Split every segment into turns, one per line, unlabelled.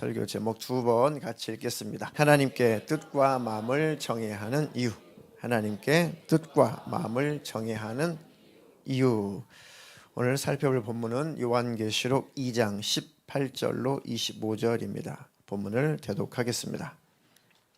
설교 제목 두 번 같이 읽겠습니다. 하나님께 뜻과 마음을 정해야 하는 이유. 하나님께 뜻과 마음을 정해야 하는 이유. 오늘 살펴볼 본문은 요한계시록 2장 18절로 25절입니다. 본문을 대독하겠습니다.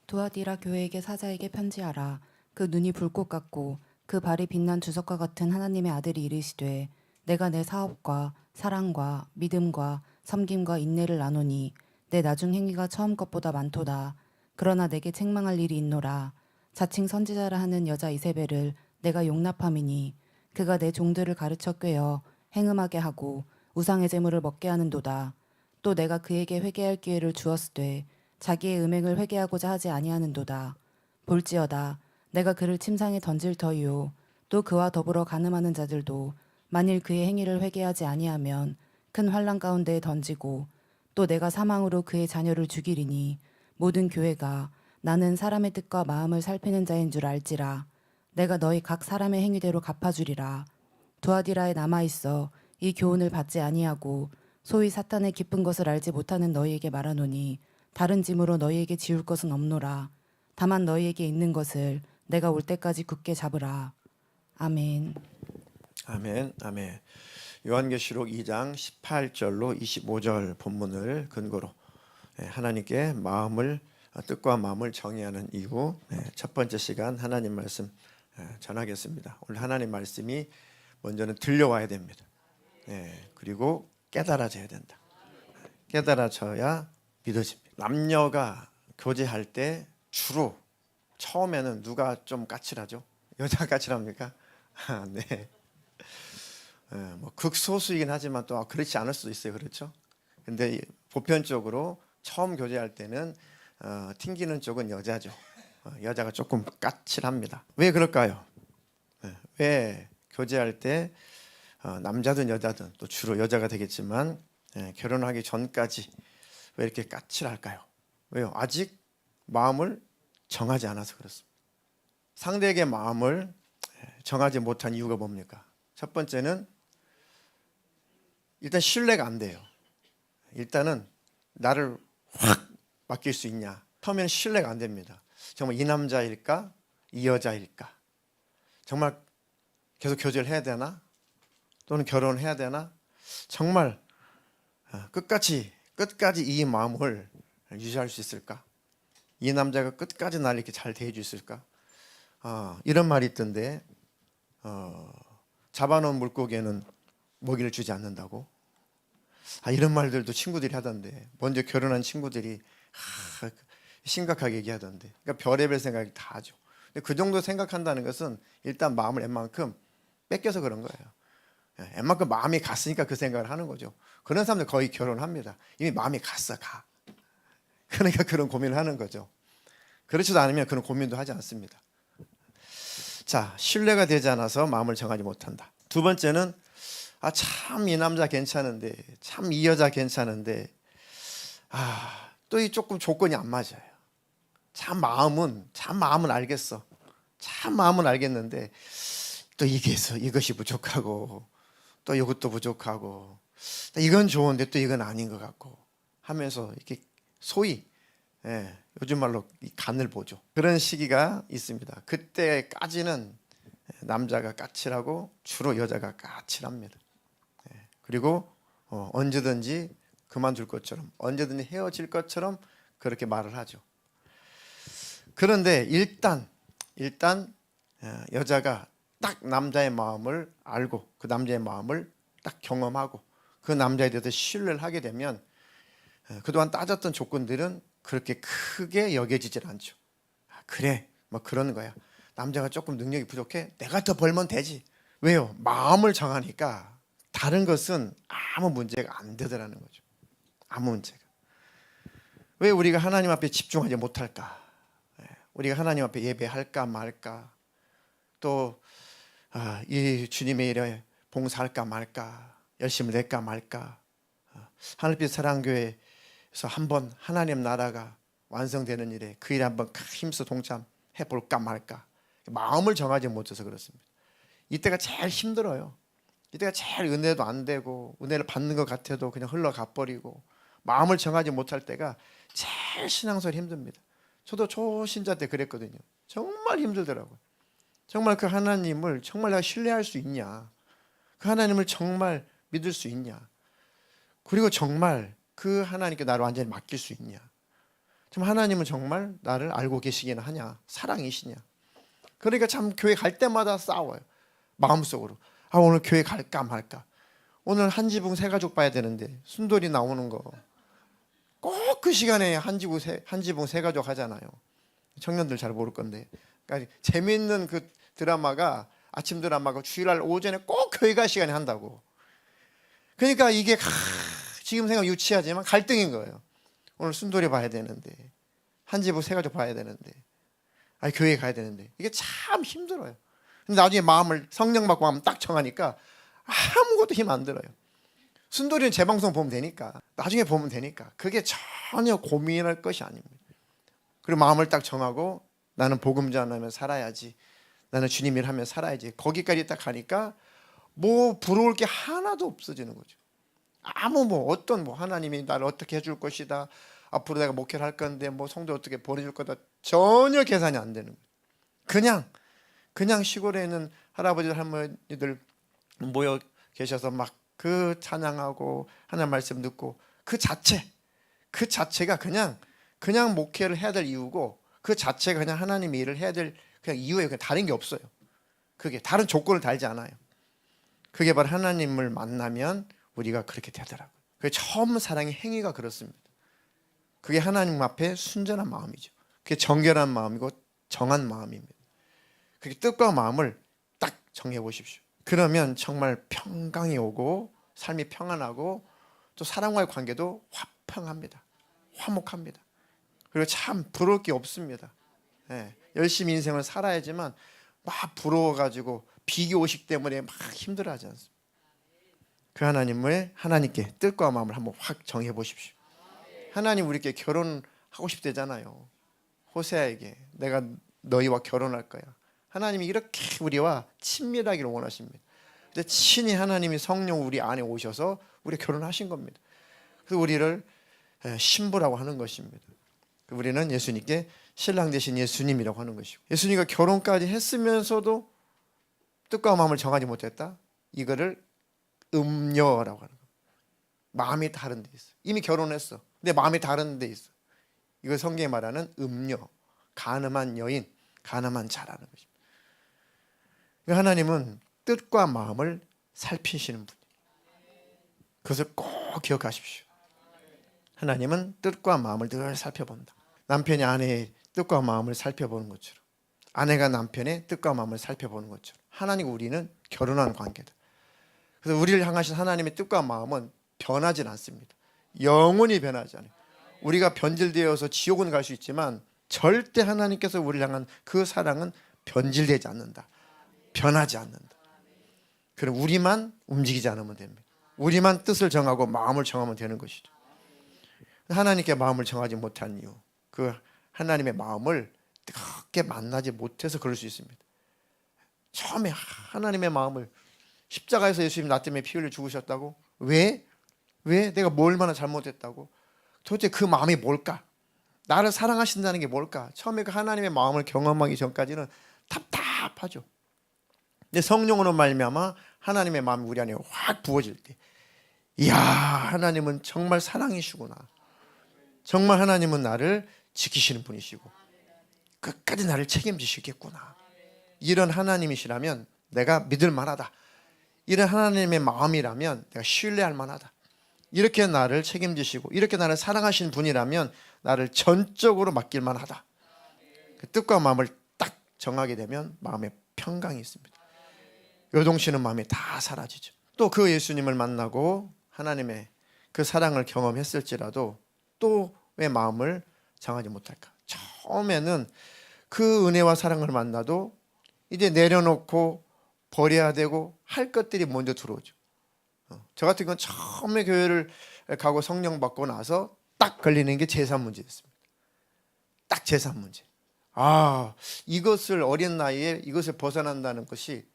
두아디라 교회에게 사자에게 편지하라. 그 눈이 불꽃 같고 그 발이 빛난 주석과 같은 하나님의 아들이 이르시되 내가 내 사업과 사랑과 믿음과 섬김과 인내를 나누니 내 나중 행위가 처음 것보다 많도다. 그러나 내게 책망할 일이 있노라. 자칭 선지자라 하는 여자 이세벨을 내가 용납함이니 그가 내 종들을 가르쳐 꿰어 행음하게 하고 우상의 제물을 먹게 하는도다. 또 내가 그에게 회개할 기회를 주었으되 자기의 음행을 회개하고자 하지 아니하는도다. 볼지어다 내가 그를 침상에 던질 터이요 또 그와 더불어 간음하는 자들도 만일 그의 행위를 회개하지 아니하면 큰 환난 가운데에 던지고 또 내가 사망으로 그의 자녀를 죽이리니 모든 교회가 나는 사람의 뜻과 마음을 살피는 자인 줄 알지라. 내가 너희 각 사람의 행위대로 갚아주리라. 두아디라에 남아있어 이 교훈을 받지 아니하고 소위 사탄의 기쁜 것을 알지 못하는 너희에게 말하노니 다른 짐으로 너희에게 지울 것은 없노라. 다만 너희에게 있는 것을 내가 올 때까지 굳게 잡으라. 아멘.
아멘. 아멘. 요한계시록 2장 18절로 25절 본문을 근거로 하나님께 뜻과 마음을 정의하는 이유, 첫 번째 시간 하나님 말씀 전하겠습니다. 오늘 하나님 말씀이 먼저는 들려와야 됩니다. 그리고 깨달아져야 된다. 깨달아져야 믿어집니다. 남녀가 교제할 때 주로 처음에는 누가 좀 까칠하죠? 여자가 까칠합니까? 네. 뭐 극소수이긴 하지만 또 그렇지 않을 수도 있어요. 그렇죠? 근데 보편적으로 처음 교제할 때는 튕기는 쪽은 여자죠. 여자가 조금 까칠합니다. 왜 그럴까요? 왜 교제할 때 남자든 여자든 또 주로 여자가 되겠지만 결혼하기 전까지 왜 이렇게 까칠할까요? 왜요? 아직 마음을 정하지 않아서 그렇습니다. 상대에게 마음을 정하지 못한 이유가 뭡니까? 첫 번째는 일단 신뢰가 안 돼요. 일단은 나를 확 맡길 수 있냐? 처음에는 신뢰가 안 됩니다. 정말 이 남자일까? 이 여자일까? 정말 계속 교제를 해야 되나? 또는 결혼을 해야 되나? 정말 끝까지 이 마음을 유지할 수 있을까? 이 남자가 끝까지 나를 이렇게 잘 대해줄 수 있을까? 이런 말이 있던데 잡아놓은 물고기에는 먹이를 주지 않는다고? 이런 말들도 친구들이 하던데 먼저 결혼한 친구들이 심각하게 얘기하던데 그러니까 별의별 생각이 다 하죠. 근데 그 정도 생각한다는 것은 일단 마음을 웬만큼 뺏겨서 그런 거예요. 웬만큼 마음이 갔으니까 그 생각을 하는 거죠. 그런 사람들 거의 결혼합니다. 이미 마음이 갔어 가. 그러니까 그런 고민을 하는 거죠. 그렇지도 않으면 그런 고민도 하지 않습니다. 자, 신뢰가 되지 않아서 마음을 정하지 못한다. 두 번째는 참 이 남자 괜찮은데 참 이 여자 괜찮은데 또 이 조금 조건이 안 맞아요. 참 마음은 알겠어. 참 마음은 알겠는데 또 이것이 부족하고 또 이것도 부족하고 또 이건 좋은데 또 이건 아닌 것 같고 하면서 이렇게 소위 요즘 말로 이 간을 보죠. 그런 시기가 있습니다. 그때까지는 남자가 까칠하고 주로 여자가 까칠합니다. 그리고 언제든지 그만둘 것처럼 언제든지 헤어질 것처럼 그렇게 말을 하죠. 그런데 일단 여자가 딱 남자의 마음을 알고 그 남자의 마음을 딱 경험하고 그 남자에 대해서 신뢰를 하게 되면 그동안 따졌던 조건들은 그렇게 크게 여겨지질 않죠. 그래 뭐 그런 거야. 남자가 조금 능력이 부족해? 내가 더 벌면 되지. 왜요? 마음을 정하니까 다른 것은 아무 문제가 안 되더라는 거죠. 아무 문제가. 왜 우리가 하나님 앞에 집중하지 못할까? 우리가 하나님 앞에 예배할까 말까? 또 이 주님의 일에 봉사할까 말까? 열심히 낼까 말까? 하늘빛 사랑교회에서 한번 하나님 나라가 완성되는 일에 그 일에 한번 힘써 동참해 볼까 말까? 마음을 정하지 못해서 그렇습니다. 이때가 제일 힘들어요. 이때가 제일 은혜도 안 되고 은혜를 받는 것 같아도 그냥 흘러가 버리고 마음을 정하지 못할 때가 제일 신앙생활 힘듭니다. 저도 초신자 때 그랬거든요. 정말 힘들더라고요. 정말 그 하나님을 정말 내가 신뢰할 수 있냐, 그 하나님을 정말 믿을 수 있냐, 그리고 정말 그 하나님께 나를 완전히 맡길 수 있냐, 참 하나님은 정말 나를 알고 계시기는 하냐, 사랑이시냐. 그러니까 참 교회 갈 때마다 싸워요. 마음속으로 오늘 교회 갈까 말까, 오늘 한지붕 세 가족 봐야 되는데 순돌이 나오는 거 꼭 그 시간에 한지붕 세 가족 하잖아요. 청년들 잘 모를 건데, 그러니까 재미있는 그 드라마가, 아침 드라마가 주일날 오전에 꼭 교회 갈 시간에 한다고. 그러니까 이게 지금 생각 유치하지만 갈등인 거예요. 오늘 순돌이 봐야 되는데, 한지붕 세 가족 봐야 되는데, 교회에 가야 되는데, 이게 참 힘들어요. 근데 나중에 마음을 성령 받고 마음 딱 정하니까 아무것도 힘 안 들어요. 순돌이는 재방송 보면 되니까, 나중에 보면 되니까, 그게 전혀 고민할 것이 아닙니다. 그리고 마음을 딱 정하고 나는 복음 전하며 살아야지, 나는 주님 일하며 살아야지, 거기까지 딱 가니까 뭐 부러울 게 하나도 없어지는 거죠. 어떤 하나님이 나를 어떻게 해줄 것이다, 앞으로 내가 목회를 할 건데 성도 어떻게 보내줄 거다, 전혀 계산이 안 되는 거예요. 그냥 시골에 있는 할아버지 할머니들 모여 계셔서 막 그 찬양하고 하나님 말씀 듣고, 그 자체가 그냥 목회를 해야 될 이유고, 그 자체가 그냥 하나님의 일을 해야 될 그냥 이유예요. 그냥 다른 게 없어요. 그게 다른 조건을 달지 않아요. 그게 바로 하나님을 만나면 우리가 그렇게 되더라고요. 그게 처음 사랑의 행위가 그렇습니다. 그게 하나님 앞에 순전한 마음이죠. 그게 정결한 마음이고 정한 마음입니다. 그게 뜻과 마음을 딱 정해 보십시오. 그러면 정말 평강이 오고 삶이 평안하고 또 사람과의 관계도 화평합니다. 화목합니다. 그리고 참 부러울 게 없습니다. 열심히 인생을 살아야지만 막 부러워가지고 비교의식 때문에 막 힘들어하지 않습니다. 그 하나님께 뜻과 마음을 한번 확 정해 보십시오. 하나님 우리께 결혼하고 싶대잖아요. 호세아에게 내가 너희와 결혼할 거야. 하나님이 이렇게 우리와 친밀하기를 원하십니다. 근데 친히 하나님이 성령 우리 안에 오셔서 우리 결혼하신 겁니다. 그래서 우리를 신부라고 하는 것입니다. 우리는 예수님께 신랑 되신 예수님이라고 하는 것이고, 예수님과 결혼까지 했으면서도 뜻과 마음을 정하지 못했다, 이거를 음녀라고 하는 거예요. 마음이 다른 데 있어. 이미 결혼했어. 근데 마음이 다른 데 있어. 이걸 성경에 말하는 음녀, 간음한 여인, 간음한 자라는 것입니다. 하나님은 뜻과 마음을 살피시는 분이에요. 그것을 꼭 기억하십시오. 하나님은 뜻과 마음을 늘 살펴본다. 남편이 아내의 뜻과 마음을 살펴보는 것처럼, 아내가 남편의 뜻과 마음을 살펴보는 것처럼, 하나님과 우리는 결혼한 관계다. 그래서 우리를 향하신 하나님의 뜻과 마음은 변하진 않습니다. 영원히 변하지 않아요. 우리가 변질되어서 지옥은 갈 수 있지만 절대 하나님께서 우리를 향한 그 사랑은 변질되지 않는다. 변하지 않는다. 그럼 우리만 움직이지 않으면 됩니다. 우리만 뜻을 정하고 마음을 정하면 되는 것이죠. 하나님께 마음을 정하지 못한 이유, 그 하나님의 마음을 뜨겁게 만나지 못해서 그럴 수 있습니다. 처음에 하나님의 마음을, 십자가에서 예수님 나 때문에 피 흘려 죽으셨다고? 왜? 내가 뭐 얼마나 잘못했다고? 도대체 그 마음이 뭘까? 나를 사랑하신다는 게 뭘까? 처음에 그 하나님의 마음을 경험하기 전까지는 답답하죠. 근데 성령으로 말미암아 하나님의 마음이 우리 안에 확 부어질 때, 이야, 하나님은 정말 사랑이시구나. 정말 하나님은 나를 지키시는 분이시고 끝까지 나를 책임지시겠구나. 이런 하나님이시라면 내가 믿을 만하다. 이런 하나님의 마음이라면 내가 신뢰할 만하다. 이렇게 나를 책임지시고 이렇게 나를 사랑하시는 분이라면 나를 전적으로 맡길 만하다. 그 뜻과 마음을 딱 정하게 되면 마음에 평강이 있습니다. 요동치는 마음이 다 사라지죠. 또 그 예수님을 만나고 하나님의 그 사랑을 경험했을지라도 또 왜 마음을 정하지 못할까? 처음에는 그 은혜와 사랑을 만나도 이제 내려놓고 버려야 되고 할 것들이 먼저 들어오죠. 저 같은 건 처음에 교회를 가고 성령 받고 나서 딱 걸리는 게 재산 문제였습니다. 딱 재산 문제. 이것을 어린 나이에 이것을 벗어난다는 것이,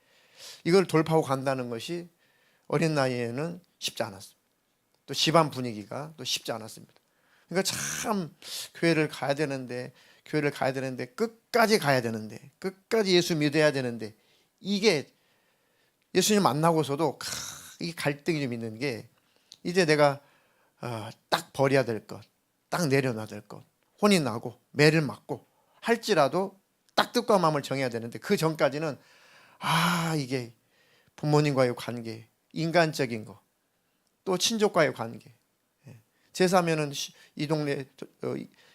이걸 돌파하고 간다는 것이 어린 나이에는 쉽지 않았습니다. 또 집안 분위기가 또 쉽지 않았습니다. 그러니까 참 교회를 가야 되는데 끝까지 가야 되는데 끝까지 예수 믿어야 되는데 이게 예수님 만나고서도 이게 갈등이 좀 있는 게 이제 내가 딱 버려야 될 것, 딱 내려놔야 될 것, 혼이 나고 매를 맞고 할지라도 딱 뜻과 마음을 정해야 되는데 그 전까지는 이게 부모님과의 관계, 인간적인 거, 또 친족과의 관계. 제사면은 이 동네,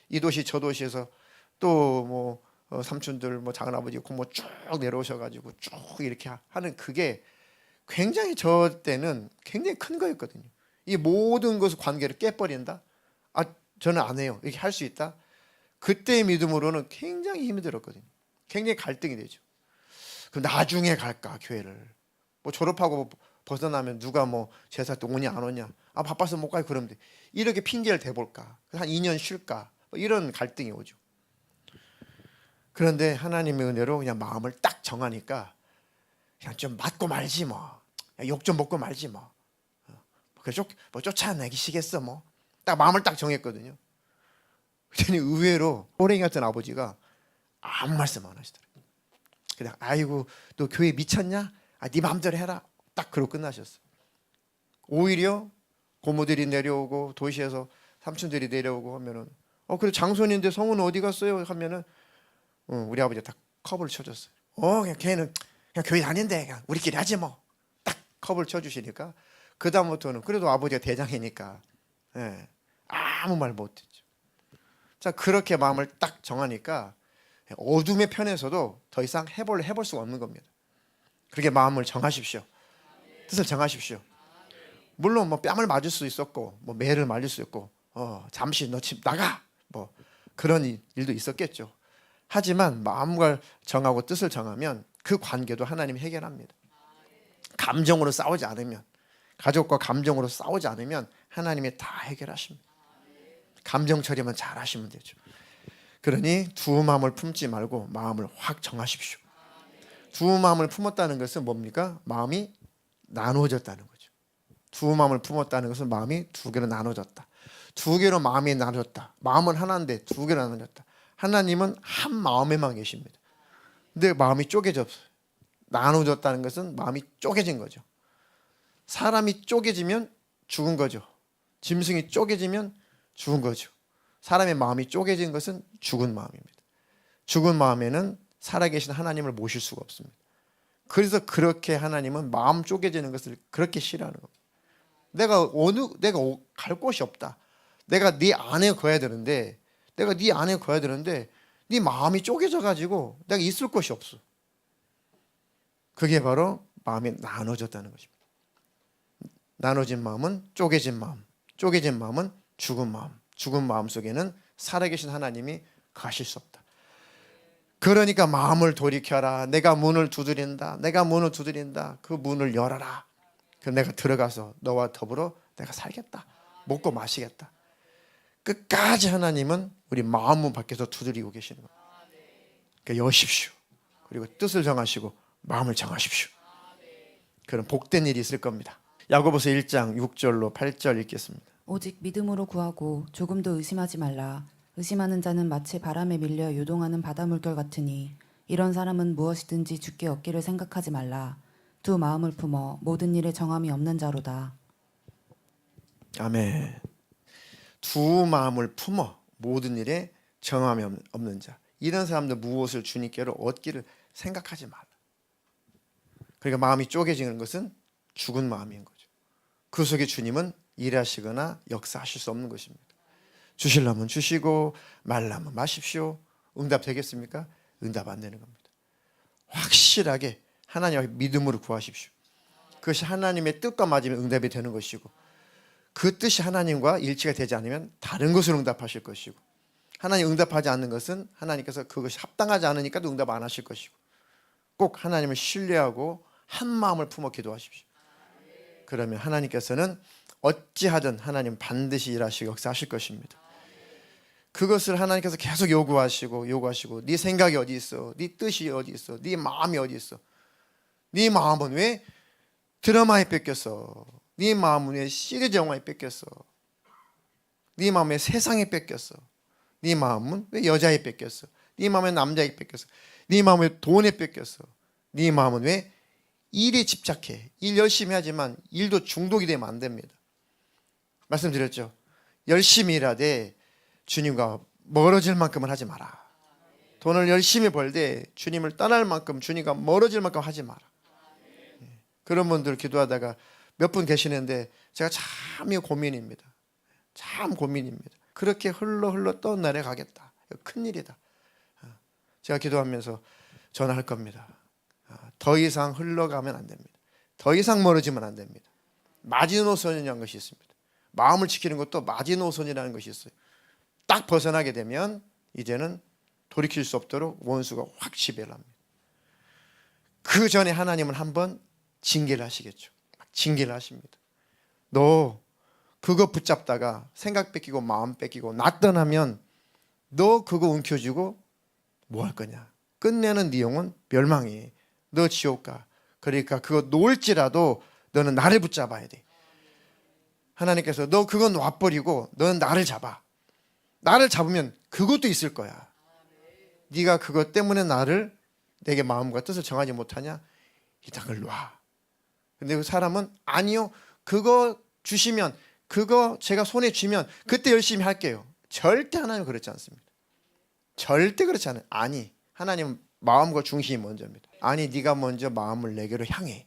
이 도시 저 도시에서 또 뭐 삼촌들, 뭐 작은아버지 고모 쭉 내려오셔가지고 쭉 이렇게 하는 그게 굉장히 저 때는 굉장히 큰 거였거든요. 이 모든 것을 관계를 깨버린다. 저는 안 해요. 이렇게 할 수 있다. 그때의 믿음으로는 굉장히 힘이 들었거든요. 굉장히 갈등이 되죠. 그럼 나중에 갈까 교회를? 뭐 졸업하고 벗어나면 누가 뭐 제사 때 오냐 안 오냐? 바빠서 못 가요. 그러면 돼. 이렇게 핑계를 대볼까? 한 2년 쉴까? 뭐 이런 갈등이 오죠. 그런데 하나님의 은혜로 그냥 마음을 딱 정하니까 그냥 좀 맞고 말지 뭐. 욕 좀 먹고 말지 뭐. 뭐 쫓아내기시겠어 뭐. 딱 마음을 딱 정했거든요. 그랬더니 의외로 호랭이 같은 아버지가 아무 말씀 안 하시더라고요. 그냥 아이고 너 교회 미쳤냐? 네 마음대로 해라. 딱 그러고 끝나셨어요. 오히려 고모들이 내려오고 도시에서 삼촌들이 내려오고 하면은 그래 장손인데 성우는 어디 갔어요? 하면은 우리 아버지가 딱 컵을 쳐줬어요. 그냥 걔는 그냥 교회 다닌대. 그냥 우리끼리 하지 뭐. 딱 컵을 쳐주시니까 그 다음부터는 그래도 아버지가 대장이니까 아무 말 못했죠. 자 그렇게 마음을 딱 정하니까 어둠의 편에서도 더 이상 해볼 수가 없는 겁니다. 그렇게 마음을 정하십시오. 뜻을 정하십시오. 물론 뭐 뺨을 맞을 수 있었고 뭐 매를 맞을 수 있고 잠시 너 집 나가 뭐 그런 일도 있었겠죠. 하지만 마음을 정하고 뜻을 정하면 그 관계도 하나님이 해결합니다. 감정으로 싸우지 않으면, 가족과 감정으로 싸우지 않으면 하나님이 다 해결하십니다. 감정 처리만 잘 하시면 되죠. 그러니 두 마음을 품지 말고 마음을 확 정하십시오. 두 마음을 품었다는 것은 뭡니까? 마음이 나누어졌다는 거죠. 두 마음을 품었다는 것은 마음이 두 개로 나눠졌다. 두 개로 마음이 나눠졌다. 마음은 하나인데 두 개로 나눠졌다. 하나님은 한 마음에만 계십니다. 근데 마음이 쪼개졌어요. 나눠졌다는 것은 마음이 쪼개진 거죠. 사람이 쪼개지면 죽은 거죠. 짐승이 쪼개지면 죽은 거죠. 사람의 마음이 쪼개진 것은 죽은 마음입니다. 죽은 마음에는 살아계신 하나님을 모실 수가 없습니다. 그래서 그렇게 하나님은 마음 쪼개지는 것을 그렇게 싫어하는 겁니다. 내가 갈 곳이 없다. 내가 네 안에 거야 되는데 네 마음이 쪼개져 가지고 내가 있을 곳이 없어. 그게 바로 마음이 나눠졌다는 것입니다. 나눠진 마음은 쪼개진 마음, 쪼개진 마음은 죽은 마음, 죽은 마음 속에는 살아계신 하나님이 가실 수 없다. 그러니까 마음을 돌이켜라. 내가 문을 두드린다. 그 문을 열어라. 그럼 내가 들어가서 너와 더불어 내가 살겠다. 먹고 마시겠다. 끝까지 하나님은 우리 마음 밖에서 두드리고 계시는 겁니다. 그러니까 여십시오. 그리고 뜻을 정하시고 마음을 정하십시오. 그런 복된 일이 있을 겁니다. 야고보서 1장 6절로 8절 읽겠습니다.
오직 믿음으로 구하고 조금도 의심하지 말라. 의심하는 자는 마치 바람에 밀려 요동하는 바닷물결 같으니 이런 사람은 무엇이든지 주께 얻기를 생각하지 말라. 두 마음을 품어 모든 일에 정함이 없는 자로다.
아멘. 두 마음을 품어 모든 일에 정함이 없는 자. 이런 사람들 무엇을 주님께로 얻기를 생각하지 말라. 그러니까 마음이 쪼개지는 것은 죽은 마음인 거죠. 그 속에 주님은 일하시거나 역사하실 수 없는 것입니다. 주시려면 주시고 말라면 마십시오. 응답 되겠습니까? 응답 안 되는 겁니다. 확실하게 하나님의 믿음으로 구하십시오. 그것이 하나님의 뜻과 맞으면 응답이 되는 것이고 그 뜻이 하나님과 일치가 되지 않으면 다른 것으로 응답하실 것이고 하나님 응답하지 않는 것은 하나님께서 그것이 합당하지 않으니까 응답 안 하실 것이고 꼭 하나님을 신뢰하고 한 마음을 품어 기도하십시오. 그러면 하나님께서는 어찌하든 하나님 반드시 일하시고 역사하실 것입니다. 그것을 하나님께서 계속 요구하시고 네 생각이 어디 있어? 네 뜻이 어디 있어? 네 마음이 어디 있어? 네 마음은 왜 드라마에 뺏겼어? 네 마음은 왜 시리즈 영화에 뺏겼어? 네 마음은 왜 세상에 뺏겼어? 네 마음은 왜 여자에 뺏겼어? 네 마음은 왜 남자에 뺏겼어? 네 마음은 왜 돈에 뺏겼어? 네 마음은 왜 일에 집착해? 일 열심히 하지만 일도 중독이 되면 안 됩니다. 말씀드렸죠? 열심히 일하되 주님과 멀어질 만큼은 하지 마라. 돈을 열심히 벌되 주님을 떠날 만큼, 주님과 멀어질 만큼 하지 마라. 그런 분들 기도하다가 몇 분 계시는데 제가 참 고민입니다. 참 고민입니다. 그렇게 흘러 떠나려 가겠다. 큰일이다. 제가 기도하면서 전화할 겁니다. 더 이상 흘러가면 안 됩니다. 더 이상 멀어지면 안 됩니다. 마지노선이라는 것이 있습니다. 마음을 지키는 것도 마지노선이라는 것이 있어요. 딱 벗어나게 되면 이제는 돌이킬 수 없도록 원수가 확 지배를 합니다. 그 전에 하나님은 한번 징계를 하시겠죠. 징계를 하십니다. 너 그거 붙잡다가 생각 뺏기고 마음 뺏기고 나 떠나면 너 그거 움켜쥐고 뭐 할 거냐. 끝내는 네 영혼 멸망이. 너 지옥 가. 그러니까 그거 놓을지라도 너는 나를 붙잡아야 돼. 하나님께서 너 그거 놔버리고 너는 나를 잡아. 나를 잡으면 그것도 있을 거야. 네가 그것 때문에 나를 내게 마음과 뜻을 정하지 못하냐? 이 땅을 놔. 근데 그 사람은 아니요. 그거 주시면 그거 제가 손에 쥐면 그때 열심히 할게요. 절대 하나님은 그렇지 않습니다. 절대 그렇지 않아요. 아니, 하나님은 마음과 중심이 먼저입니다. 아니, 네가 먼저 마음을 내게로 향해.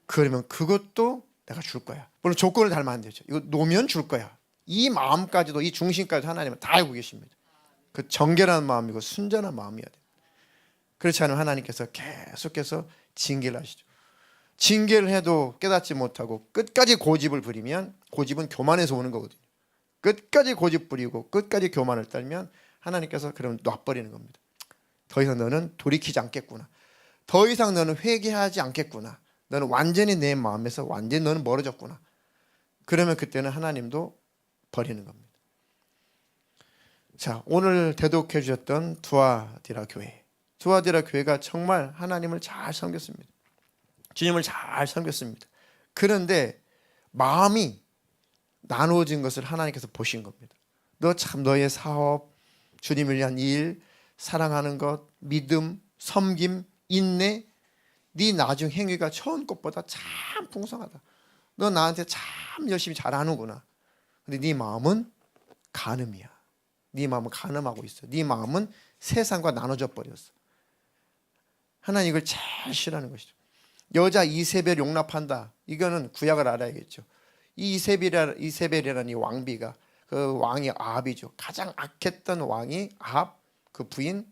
그러면 그것도 내가 줄 거야. 물론 조건을 달면 안 되죠. 이거 놓으면 줄 거야. 이 마음까지도, 이 중심까지도 하나님은 다 알고 계십니다. 그 정결한 마음이고 순전한 마음이어야 돼요. 그렇지 않으면 하나님께서 계속해서 징계를 하시죠. 징계를 해도 깨닫지 못하고 끝까지 고집을 부리면, 고집은 교만에서 오는 거거든요. 끝까지 고집 부리고 끝까지 교만을 떨면 하나님께서 그럼 놔버리는 겁니다. 더 이상 너는 돌이키지 않겠구나. 더 이상 너는 회개하지 않겠구나. 너는 완전히 내 마음에서 완전히 너는 멀어졌구나. 그러면 그때는 하나님도 버리는 겁니다. 자, 오늘 대독해 주셨던 두아디라 교회. 두아디라 교회가 정말 하나님을 잘 섬겼습니다. 주님을 잘 섬겼습니다. 그런데 마음이 나누어진 것을 하나님께서 보신 겁니다. 너 참 너의 사업, 주님을 위한 일, 사랑하는 것, 믿음, 섬김, 인내, 네 나중 행위가 처음 것보다 참 풍성하다. 너 나한테 참 열심히 잘하는구나. 근데 네 마음은 간음이야. 네 마음은 간음하고 있어. 네 마음은 세상과 나눠져 버렸어. 하나님 이걸 제일 싫어하는 것이죠. 여자 이세벨 용납한다. 이거는 구약을 알아야겠죠. 이 이세벨이라는 이 왕비가, 그 왕이 아합이죠. 가장 악했던 왕이 아합, 그 부인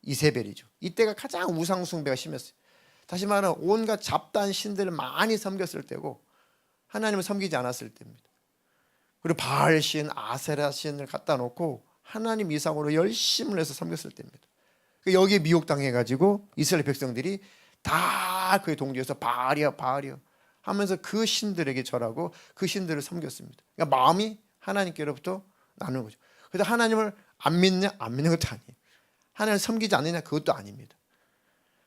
이세벨이죠. 이때가 가장 우상 숭배가 심했어요. 다시 말하면 온갖 잡다한 신들을 많이 섬겼을 때고 하나님을 섬기지 않았을 때입니다. 그리고 바알 신, 아세라 신을 갖다 놓고 하나님 이상으로 열심을 해서 섬겼을 때입니다. 여기에 미혹당해가지고 이스라엘 백성들이 다 그에 동조해서 바알이야 바알이야 하면서 그 신들에게 절하고 그 신들을 섬겼습니다. 그러니까 마음이 하나님께로부터 나누는 거죠. 그래서 하나님을 안 믿냐? 안 믿는 것도 아니에요. 하나님을 섬기지 않느냐? 그것도 아닙니다.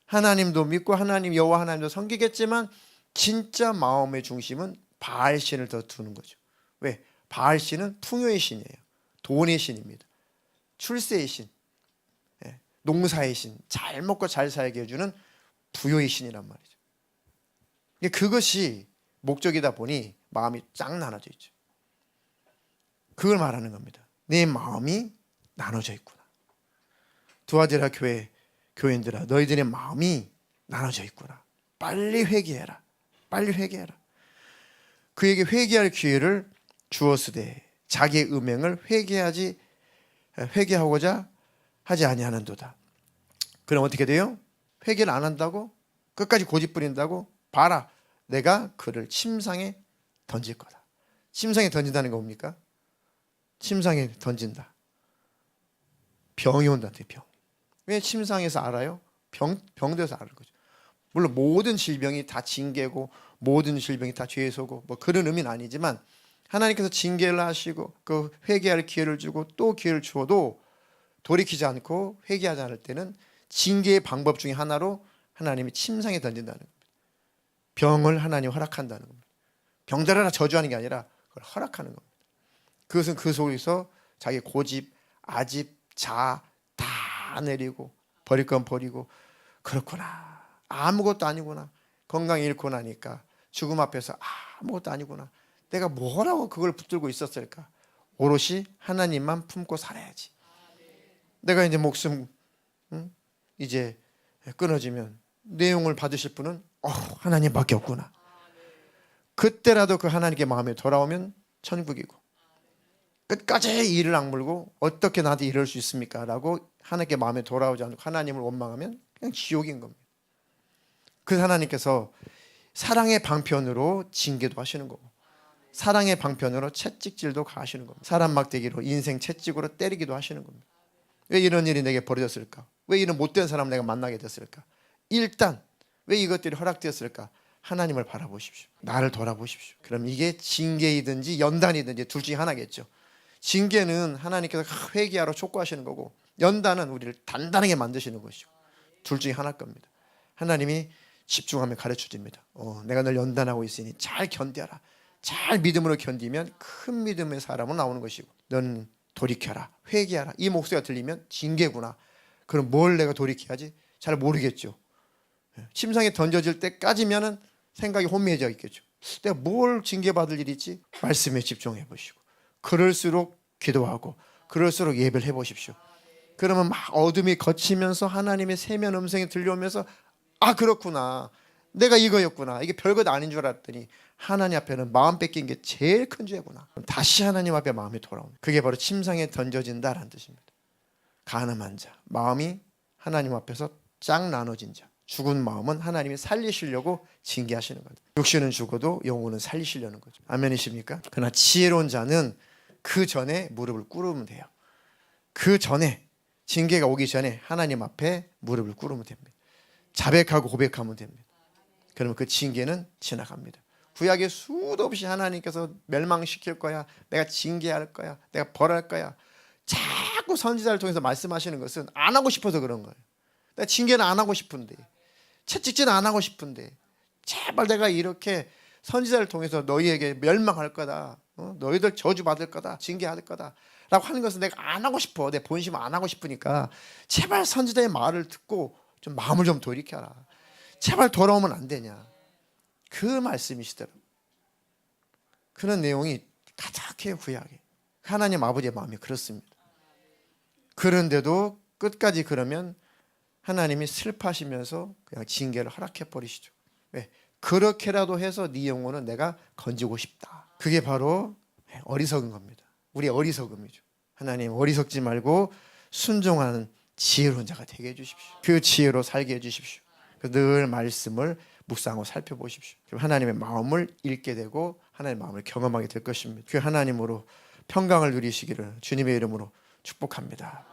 하나님도 믿고 하나님 여호와 하나님도 섬기겠지만 진짜 마음의 중심은 바알 신을 더 두는 거죠. 왜? 바알 신은 풍요의 신이에요. 돈의 신입니다. 출세의 신, 농사의 신, 잘 먹고 잘 살게 해주는 부요의 신이란 말이죠. 그것이 목적이다 보니 마음이 쫙 나눠져 있죠. 그걸 말하는 겁니다. 내 마음이 나눠져 있구나. 두아디라 교회 교인들아, 너희들의 마음이 나눠져 있구나. 빨리 회개해라. 빨리 회개해라. 그에게 회개할 기회를 주었으되 자기의 음행을 회개하고자 하지 아니하는도다. 그럼 어떻게 돼요? 회개를 안 한다고? 끝까지 고집 부린다고? 봐라, 내가 그를 침상에 던질 거다. 침상에 던진다는 거 뭡니까? 침상에 던진다. 병이 온다는데 병. 왜 침상에서 알아요? 병돼서 아는 거죠. 물론 모든 질병이 다 징계고 모든 질병이 다 죄소고 뭐 그런 의미는 아니지만 하나님께서 징계를 하시고 그 회개할 기회를 주고 또 기회를 주어도 돌이키지 않고 회개하지 않을 때는 징계의 방법 중에 하나로 하나님이 침상에 던진다는 겁니다. 병을 하나님 허락한다는 겁니다. 병들어라 저주하는 게 아니라 그걸 허락하는 겁니다. 그것은 그 속에서 자기 고집, 아집, 자 다 내리고 버릴 건 버리고 그렇구나. 아무것도 아니구나. 건강 잃고 나니까 죽음 앞에서 아무것도 아니구나. 내가 뭐라고 그걸 붙들고 있었을까? 오롯이 하나님만 품고 살아야지. 내가 이제 목숨 이제 끊어지면 내용을 받으실 분은 하나님밖에 없구나. 그때라도 그 하나님께 마음에 돌아오면 천국이고 끝까지 이를 악물고 어떻게 나한테 이럴 수 있습니까? 라고 하나님께 마음에 돌아오지 않고 하나님을 원망하면 그냥 지옥인 겁니다. 그 하나님께서 사랑의 방편으로 징계도 하시는 거고 사랑의 방편으로 채찍질도 가하시는 겁니다. 사람 막대기로 인생 채찍으로 때리기도 하시는 겁니다. 왜 이런 일이 내게 벌어졌을까? 왜 이런 못된 사람을 내가 만나게 됐을까? 일단 왜 이것들이 허락되었을까? 하나님을 바라보십시오. 나를 돌아보십시오. 그럼 이게 징계이든지 연단이든지 둘 중에 하나겠죠. 징계는 하나님께서 회개하러 촉구하시는 거고 연단은 우리를 단단하게 만드시는 것이고 둘 중에 하나일 겁니다. 하나님이 집중하면 가르쳐줍니다. 내가 널 연단하고 있으니 잘 견뎌라. 잘 믿음으로 견디면 큰 믿음의 사람으로 나오는 것이고 넌 돌이켜라. 회개하라. 이 목소리가 들리면 징계구나. 그럼 뭘 내가 돌이켜야지? 잘 모르겠죠. 침상에 던져질 때까지면은 생각이 혼미해져 있겠죠. 내가 뭘 징계받을 일이 있지? 말씀에 집중해 보시고 그럴수록 기도하고 그럴수록 예배를 해보십시오. 그러면 막 어둠이 거치면서 하나님의 세면 음성이 들려오면서 그렇구나. 내가 이거였구나. 이게 별것 아닌 줄 알았더니 하나님 앞에는 마음 뺏긴 게 제일 큰 죄구나. 다시 하나님 앞에 마음이 돌아옵니다. 그게 바로 침상에 던져진다라는 뜻입니다. 간음한 자, 마음이 하나님 앞에서 짝 나눠진 자. 죽은 마음은 하나님이 살리시려고 징계하시는 거예요. 육신은 죽어도 영혼은 살리시려는 거죠. 아멘이십니까? 그러나 지혜로운 자는 그 전에 무릎을 꿇으면 돼요. 그 전에 징계가 오기 전에 하나님 앞에 무릎을 꿇으면 됩니다. 자백하고 고백하면 됩니다. 그러면 그 징계는 지나갑니다. 구약에 수도 없이 하나님께서 멸망시킬 거야. 내가 징계할 거야. 내가 벌할 거야. 자꾸 선지자를 통해서 말씀하시는 것은 안 하고 싶어서 그런 거예요. 내가 징계는 안 하고 싶은데 채찍질은 안 하고 싶은데 제발 내가 이렇게 선지자를 통해서 너희에게 멸망할 거다. 너희들 저주받을 거다. 징계할 거다. 라고 하는 것은 내가 안 하고 싶어. 내 본심 안 하고 싶으니까 제발 선지자의 말을 듣고 좀 마음을 좀 돌이켜라. 제발 돌아오면 안 되냐. 그 말씀이시더라고요. 그런 내용이 가득해요. 구약에. 하나님 아버지의 마음이 그렇습니다. 그런데도 끝까지 그러면 하나님이 슬퍼하시면서 그냥 징계를 허락해 버리시죠. 왜? 그렇게라도 해서 네 영혼은 내가 건지고 싶다. 그게 바로 어리석은 겁니다. 우리 어리석음이죠. 하나님 어리석지 말고 순종하는 지혜로운 자가 되게 해주십시오. 그 지혜로 살게 해주십시오. 늘 말씀을 묵상하고 살펴보십시오. 그럼 하나님의 마음을 읽게 되고 하나님의 마음을 경험하게 될 것입니다. 그 하나님으로 평강을 누리시기를 주님의 이름으로 축복합니다.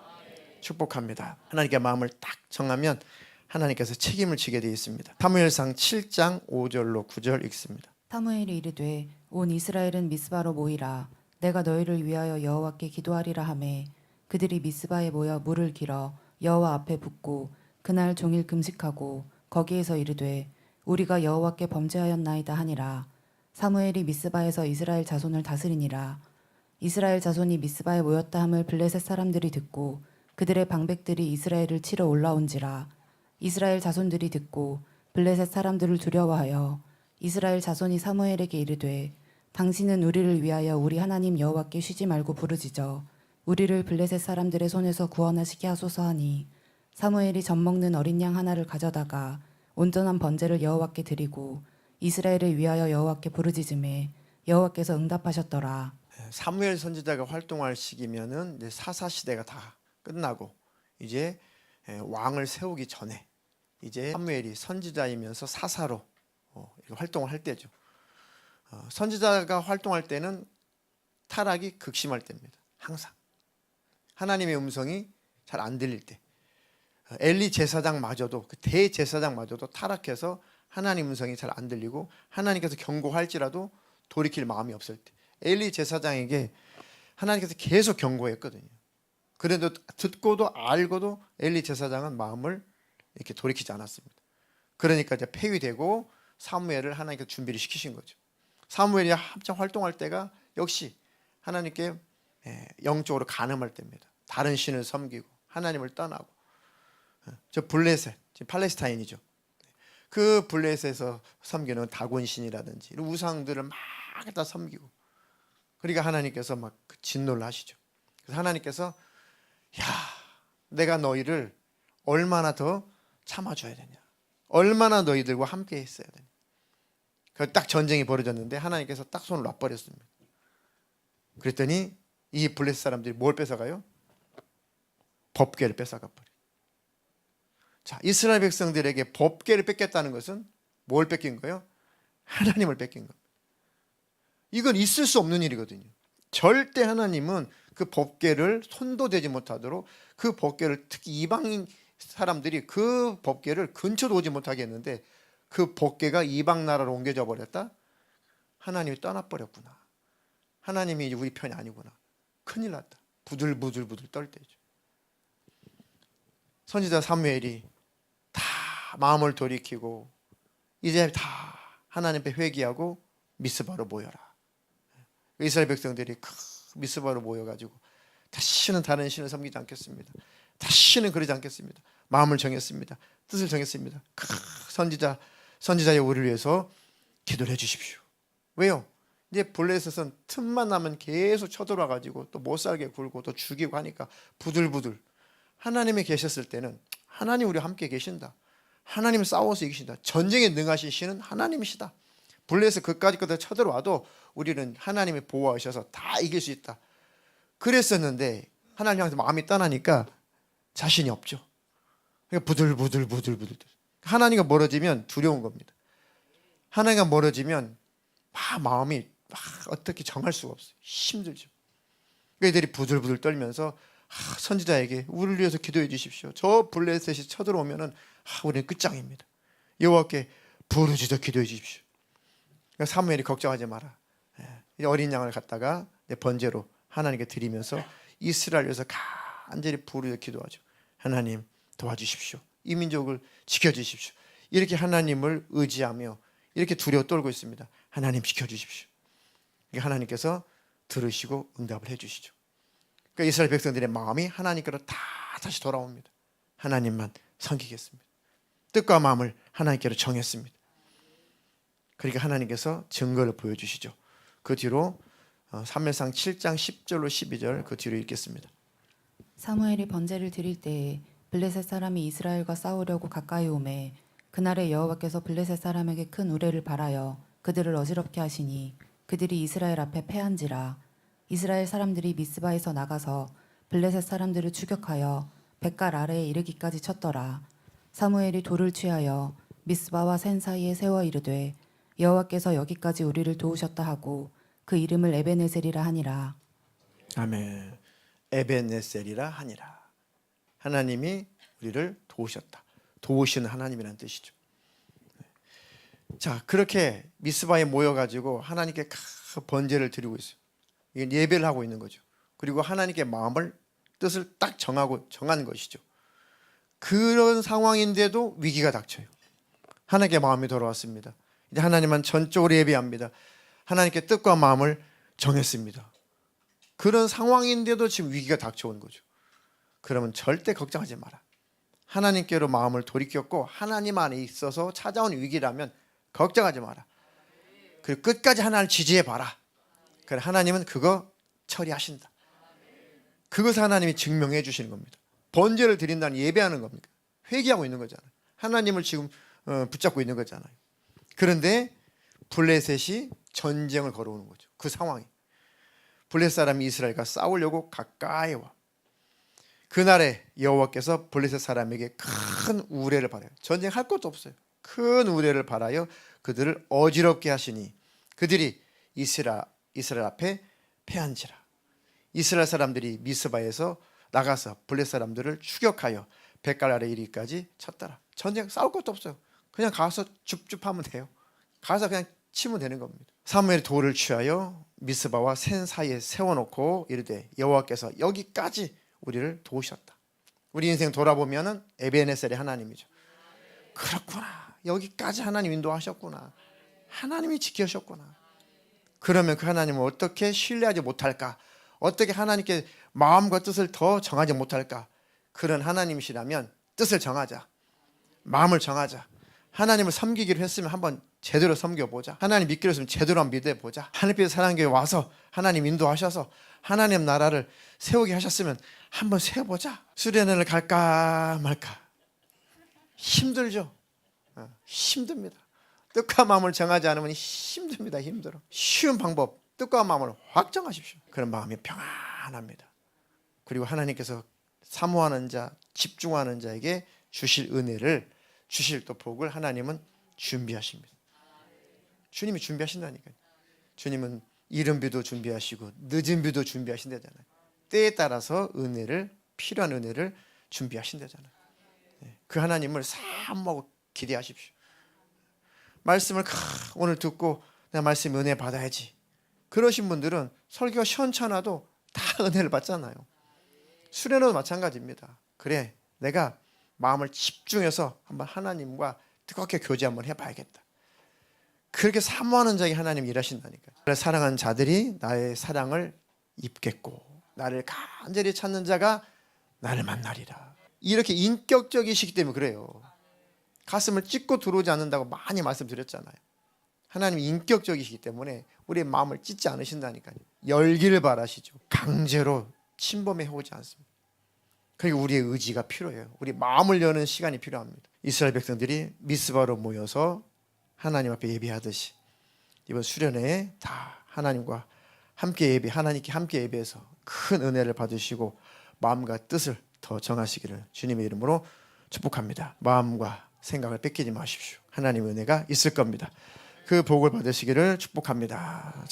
축복합니다. 하나님께 마음을 딱 정하면 하나님께서 책임을 지게 되어 있습니다. 사무엘상 7장 5절로 9절 읽습니다.
사무엘이 이르되 온 이스라엘은 미스바로 모이라. 내가 너희를 위하여 여호와께 기도하리라 하매 그들이 미스바에 모여 물을 길어 여호와 앞에 붓고 그날 종일 금식하고 거기에서 이르되 우리가 여호와께 범죄하였나이다 하니라. 사무엘이 미스바에서 이스라엘 자손을 다스리니라. 이스라엘 자손이 미스바에 모였다 함을 블레셋 사람들이 듣고 그들의 방백들이 이스라엘을 치러 올라온지라. 이스라엘 자손들이 듣고 블레셋 사람들을 두려워하여 이스라엘 자손이 사무엘에게 이르되 당신은 우리를 위하여 우리 하나님 여호와께 쉬지 말고 부르짖어 우리를 블레셋 사람들의 손에서 구원하시게 하소서 하니 사무엘이 젖먹는 어린 양 하나를 가져다가 온전한 번제를 여호와께 드리고 이스라엘을 위하여 여호와께 부르짖음에 여호와께서 응답하셨더라.
사무엘 선지자가 활동할 시기면은 이제 사사 시대가 다 끝나고 이제 왕을 세우기 전에 이제 사무엘이 선지자이면서 사사로 활동을 할 때죠. 선지자가 활동할 때는 타락이 극심할 때입니다. 항상 하나님의 음성이 잘 안 들릴 때, 엘리 제사장마저도 그 대제사장마저도 타락해서 하나님 음성이 잘 안 들리고 하나님께서 경고할지라도 돌이킬 마음이 없을 때, 엘리 제사장에게 하나님께서 계속 경고했거든요. 그래도 듣고도 알고도 엘리 제사장은 마음을 이렇게 돌이키지 않았습니다. 그러니까 이제 폐위되고 사무엘을 하나님께서 준비를 시키신 거죠. 사무엘이 한참 활동할 때가 역시 하나님께 영적으로 간음할 때입니다. 다른 신을 섬기고 하나님을 떠나고. 저 블레셋, 지금 팔레스타인이죠. 그 블레셋에서 섬기는 다곤신이라든지 이런 우상들을 막 다 섬기고, 그러니까 하나님께서 막 진노를 하시죠. 그래서 하나님께서 야, 내가 너희를 얼마나 더 참아줘야 되냐, 얼마나 너희들과 함께 했어야 되냐. 그 딱 전쟁이 벌어졌는데 하나님께서 딱 손을 놔버렸습니다. 그랬더니 이 블레셋 사람들이 뭘 뺏어가요? 법궤를 뺏어가 버려요. 자, 이스라엘 백성들에게 법궤를 뺏겼다는 것은 뭘 뺏긴 거예요? 하나님을 뺏긴 겁니다. 이건 있을 수 없는 일이거든요. 절대 하나님은 그 법궤를 손도 대지 못하도록, 그 법궤를 특히 이방인 사람들이 그 법궤를 근처도 오지 못하게 했는데 그 법궤가 이방 나라로 옮겨져 버렸다? 하나님이 떠나버렸구나. 하나님이 우리 편이 아니구나. 큰일 났다. 부들부들 떨 때죠. 선지자 사무엘이 다 마음을 돌이키고 이제 다 하나님 앞에 회개하고 미스바로 모여라. 이스라엘 백성들이 미스바로 모여가지고 다시는 다른 신을 섬기지 않겠습니다. 다시는 그러지 않겠습니다. 마음을 정했습니다. 뜻을 정했습니다. 선지자의 우리를 위해서 기도를 해주십시오. 왜요? 이제 블레셋은 틈만 나면 계속 쳐들어와가지고 또 못살게 굴고 또 죽이고 하니까 부들부들. 하나님이 계셨을 때는 하나님 우리와 함께 계신다. 하나님 싸워서 이기신다. 전쟁에 능하신 신은 하나님이시다. 블레셋 그까지 쳐들어와도 우리는 하나님이 보호하셔서 다 이길 수 있다. 그랬었는데 하나님 향해서 마음이 떠나니까 자신이 없죠. 그러니까 부들부들. 하나님과 멀어지면 두려운 겁니다. 하나님과 멀어지면 마음이 어떻게 정할 수가 없어요. 힘들죠. 그들이 부들부들 떨면서 선지자에게 우리를 위해서 기도해 주십시오. 저 블레셋이 쳐들어오면은 우리는 끝장입니다. 여호와께 부르짖어 기도해 주십시오. 그러니까 사무엘이 걱정하지 마라. 어린 양을 갖다가 번제로 하나님께 드리면서 이스라엘 위해서 간절히 부르짖어 기도하죠. 하나님 도와주십시오. 이 민족을 지켜주십시오. 이렇게 하나님을 의지하며 이렇게 두려워 떨고 있습니다. 하나님 지켜주십시오. 하나님께서 들으시고 응답을 해주시죠. 그러니까 이스라엘 백성들의 마음이 하나님께로 다 다시 돌아옵니다. 하나님만 섬기겠습니다. 뜻과 마음을 하나님께로 정했습니다. 그러니까 하나님께서 증거를 보여주시죠. 그 뒤로 사무엘상 7장 10절로 12절 그 뒤로 읽겠습니다.
사무엘이 번제를 드릴 때에 블레셋 사람이 이스라엘과 싸우려고 가까이 오매 그날에 여호와께서 블레셋 사람에게 큰 우레를 발하여 그들을 어지럽게 하시니 그들이 이스라엘 앞에 패한지라. 이스라엘 사람들이 미스바에서 나가서 블레셋 사람들을 추격하여 벳갈 아래에 이르기까지 쳤더라. 사무엘이 돌을 취하여 미스바와 센 사이에 세워 이르되 여호와께서 여기까지 우리를 도우셨다 하고 그 이름을 에베네셀이라 하니라.
아멘. 에베네셀이라 하니라. 하나님이 우리를 도우셨다. 도우시는 하나님이라는 뜻이죠. 자, 그렇게 미스바에 모여가지고 하나님께 번제를 드리고 있어요. 이게 예배를 하고 있는 거죠. 그리고 하나님께 마음을 뜻을 딱 정한 것이죠. 그런 상황인데도 위기가 닥쳐요. 하나님께 마음이 돌아왔습니다. 이제 하나님만 전적으로 예배합니다. 하나님께 뜻과 마음을 정했습니다. 그런 상황인데도 지금 위기가 닥쳐온 거죠. 그러면 절대 걱정하지 마라. 하나님께로 마음을 돌이켰고 하나님 안에 있어서 찾아온 위기라면 걱정하지 마라. 그리고 끝까지 하나님을 지지해봐라. 그래, 하나님은 그거 처리하신다. 그것을 하나님이 증명해 주시는 겁니다. 번제를 드린다는 예배하는 겁니까? 회개하고 있는 거잖아요. 하나님을 지금 붙잡고 있는 거잖아요. 그런데 블레셋이 전쟁을 걸어오는 거죠. 그 상황이. 블레셋 사람이 이스라엘과 싸우려고 가까이 와. 그날에 여호와께서 블레셋 사람에게 큰 우레를 발하여, 전쟁할 것도 없어요. 큰 우레를 발하여 그들을 어지럽게 하시니 그들이 이스라엘 앞에 패한지라. 이스라엘 사람들이 미스바에서 나가서 블레셋 사람들을 추격하여 벳갈 아래 이르기까지 쳤더라. 전쟁 싸울 것도 없어요. 그냥 가서 줍줍하면 돼요. 가서 그냥 치면 되는 겁니다. 사무엘이 돌을 취하여 미스바와 센 사이에 세워놓고 이르되 여호와께서 여기까지 우리를 도우셨다. 우리 인생 돌아보면은 에베네셀의 하나님이죠. 그렇구나. 여기까지 하나님 인도하셨구나. 하나님이 지켜주셨구나. 그러면 그 하나님을 어떻게 신뢰하지 못할까? 어떻게 하나님께 마음과 뜻을 더 정하지 못할까? 그런 하나님이시라면 뜻을 정하자. 마음을 정하자. 하나님을 섬기기로 했으면 한번 제대로 섬겨보자. 하나님 믿기로 했으면 제대로 한번 믿어보자. 하늘빛 사랑교회 와서 하나님 인도하셔서 하나님 나라를 세우게 하셨으면 한번 세워보자. 수련회를 갈까 말까. 힘들죠. 힘듭니다. 뜻과 마음을 정하지 않으면 힘듭니다. 힘들어. 쉬운 방법, 뜻과 마음을 확 정하십시오. 그런 마음이 평안합니다. 그리고 하나님께서 사모하는 자, 집중하는 자에게 주실 은혜를, 주실 또 복을 하나님은 준비하십니다. 주님이 준비하신다니까요. 주님은 이른 비도 준비하시고 늦은 비도 준비하신다잖아요. 때에 따라서 은혜를, 필요한 은혜를 준비하신다잖아요. 그 하나님을 사모하고 기대하십시오. 말씀을 오늘 듣고 내 말씀 은혜 받아야지. 그러신 분들은 설교가 시원찮아도 다 은혜를 받잖아요. 수련회도 마찬가지입니다. 그래, 내가 마음을 집중해서 한번 하나님과 뜨겁게 교제 한번 해봐야겠다. 그렇게 사모하는 자에게 하나님이 일하신다니까요. 나를 사랑하는 자들이 나의 사랑을 입겠고 나를 간절히 찾는 자가 나를 만나리라. 이렇게 인격적이시기 때문에 그래요. 가슴을 찢고 들어오지 않는다고 많이 말씀드렸잖아요. 하나님이 인격적이시기 때문에 우리의 마음을 찢지 않으신다니까요. 열기를 바라시죠. 강제로 침범해 오지 않습니다. 그러니까 우리의 의지가 필요해요. 우리 마음을 여는 시간이 필요합니다. 이스라엘 백성들이 미스바로 모여서 하나님 앞에 예배하듯이 이번 수련회에 다 하나님과 함께 예배, 하나님께 함께 예배해서 큰 은혜를 받으시고 마음과 뜻을 더 정하시기를 주님의 이름으로 축복합니다. 마음과 생각을 뺏기지 마십시오. 하나님의 은혜가 있을 겁니다. 그 복을 받으시기를 축복합니다.